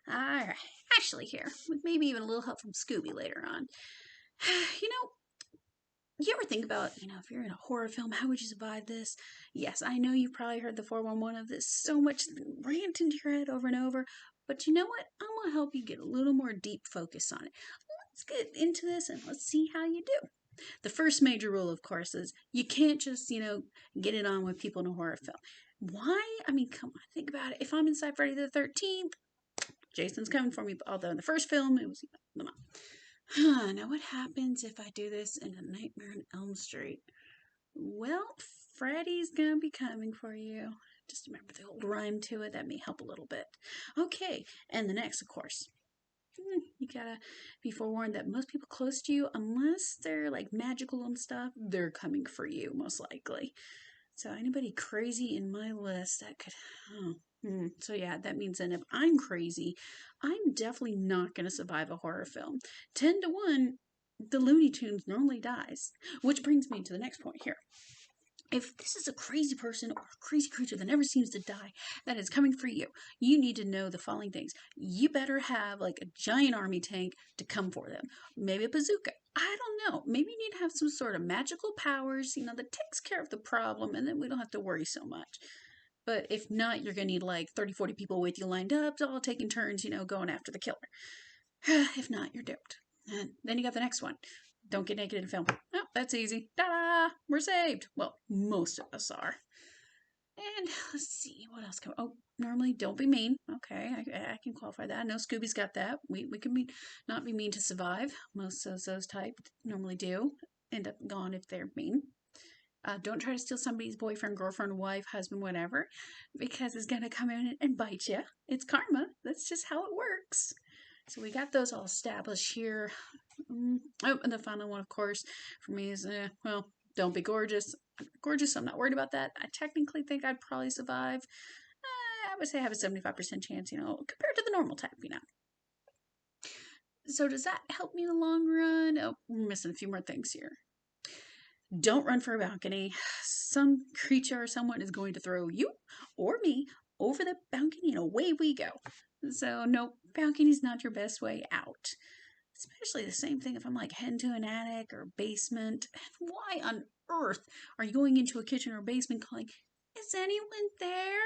Alright, Ashley here, with maybe even a little help from Scooby later on. You know, you ever think about, if you're in a horror film, how would you survive this? Yes, I know you've probably heard the 411 of this so much, rant into your head over and over, but you know what? I'm gonna help you get a little more deep focus on it. Let's get into this and let's see how you do. The first major rule, of course, is you can't just, get it on with people in a horror film. Why? I mean, come on, think about it. If I'm inside Friday the 13th, Jason's coming for me. Although in the first film, it was the mom. Now, what happens if I do this in A Nightmare on Elm Street? Well, Freddy's gonna be coming for you. Just remember the old rhyme to it. That may help a little bit. Okay, and the next, of course. You gotta be forewarned that most people close to you, unless they're like magical and stuff, they're coming for you, most likely. So anybody crazy in my list that could. Oh, so yeah, that means then if I'm crazy, I'm definitely not going to survive a horror film. 10 to 1, the Looney Tunes normally dies. Which brings me to the next point here. If this is a crazy person or a crazy creature that never seems to die that is coming for you, you need to know the following things. You better have like a giant army tank to come for them. Maybe a bazooka. I don't know. Maybe you need to have some sort of magical powers, that takes care of the problem and then we don't have to worry so much. But if not, you're going to need like 30, 40 people with you lined up, all taking turns, going after the killer. If not, you're doomed. And then you got the next one. Don't get naked in film. Oh, that's easy. Ta-da! We're saved. Well, most of us are. And let's see, what else can. Oh, normally don't be mean. Okay, I can qualify that. I know Scooby's got that. We can not be mean to survive. Most of those type normally do end up gone if they're mean. Don't try to steal somebody's boyfriend, girlfriend, wife, husband, whatever, because it's gonna come in and bite you. It's karma. That's just how it works. So we got those all established here. Oh, and the final one, of course, for me is, well, don't be gorgeous. I'm gorgeous, so I'm not worried about that. I technically think I'd probably survive. I would say I have a 75% chance, compared to the normal type. So does that help me in the long run? Oh, we're missing a few more things here. Don't run for a balcony. Some creature or someone is going to throw you or me over the balcony and away we go. So, no, balcony's not your best way out. Especially the same thing if I'm like heading to an attic or basement. Why on earth are you going into a kitchen or basement calling, is anyone there?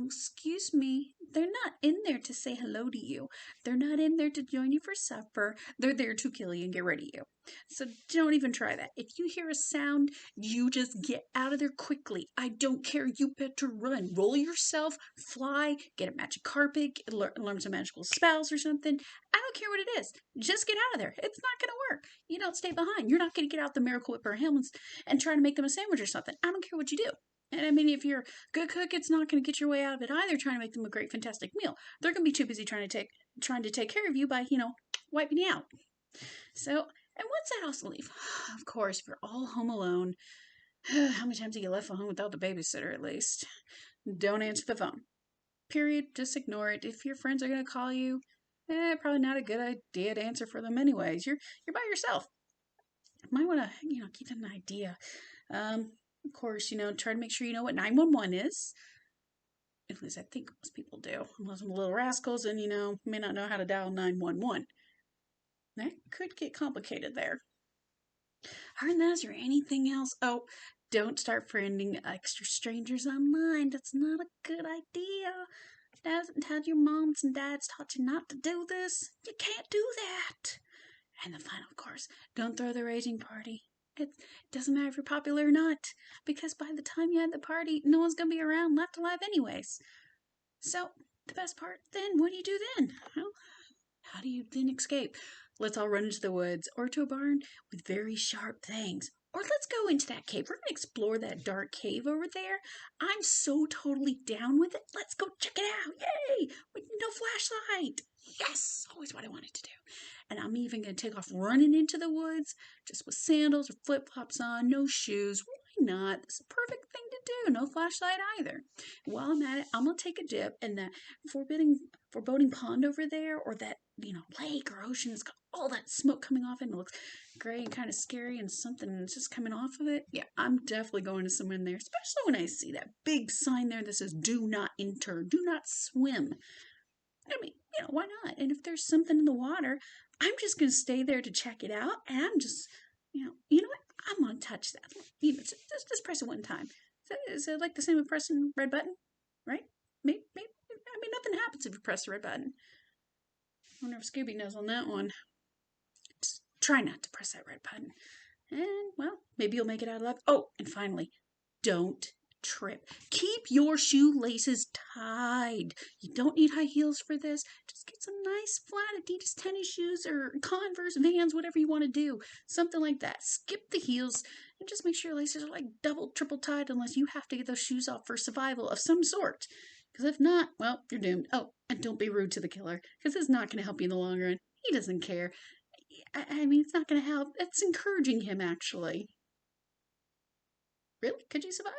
Excuse me, they're not in there to say hello to you. They're not in there to join you for supper. They're there to kill you and get rid of you. So don't even try that. If you hear a sound, you just get out of there quickly. I don't care. You better run. Roll yourself, fly, get a magic carpet, learn some magical spells or something. I don't care what it is. Just get out of there. It's not going to work. You don't stay behind. You're not going to get out the Miracle Whip or Hamlin's and try to make them a sandwich or something. I don't care what you do. And I mean, if you're a good cook, it's not going to get your way out of it either. Trying to make them a great, fantastic meal, they're going to be too busy trying to take care of you by wiping you out. So, and what's that also leave? Of course, if you're all home alone, how many times have you left home without the babysitter? At least, don't answer the phone. Period. Just ignore it. If your friends are going to call you, probably not a good idea to answer for them anyways. You're by yourself. Might want to keep an idea. Of course, try to make sure you know what 911 is. At least I think most people do. Unless I'm little rascals and, may not know how to dial 911. That could get complicated there. Other than that, is there anything else? Oh, don't start friending extra strangers online. That's not a good idea. Hasn't had your moms and dads taught you not to do this? You can't do that. And the final, of course, don't throw the raging party. It doesn't matter if you're popular or not, because by the time you have the party, no one's going to be around left alive anyways. So, the best part then, what do you do then? Well, how do you then escape? Let's all run into the woods or to a barn with very sharp things. Or let's go into that cave. We're going to explore that dark cave over there. I'm so totally down with it. Let's go check it out. Yay! With no flashlight. Yes! Always what I wanted to do. And I'm even going to take off running into the woods just with sandals or flip-flops on, no shoes. Why not? It's a perfect thing to do. No flashlight either. While I'm at it, I'm going to take a dip in that foreboding pond over there, or that, lake or ocean. It's got all that smoke coming off it and it looks gray and kind of scary and something is just coming off of it. Yeah, I'm definitely going to swim in there, especially when I see that big sign there that says do not enter, do not swim. I mean, why not? And if there's something in the water, I'm just going to stay there to check it out. And I'm just, you know what? I'm going to touch that. Just press it one time. Is it like the same with pressing red button? Right? Maybe, I mean, nothing happens if you press the red button. I wonder if Scooby knows on that one. Just try not to press that red button. And, well, maybe you'll make it out alive. Oh, and finally, don't trip. Keep your shoelaces tied. You don't need high heels for this. Just get some nice flat Adidas tennis shoes or Converse, Vans, whatever you want to do. Something like that. Skip the heels and just make sure your laces are like double, triple tied unless you have to get those shoes off for survival of some sort. Because if not, well, you're doomed. Oh, and don't be rude to the killer because it's not going to help you in the long run. He doesn't care. I mean, it's not going to help. It's encouraging him, actually. Really? Could you survive?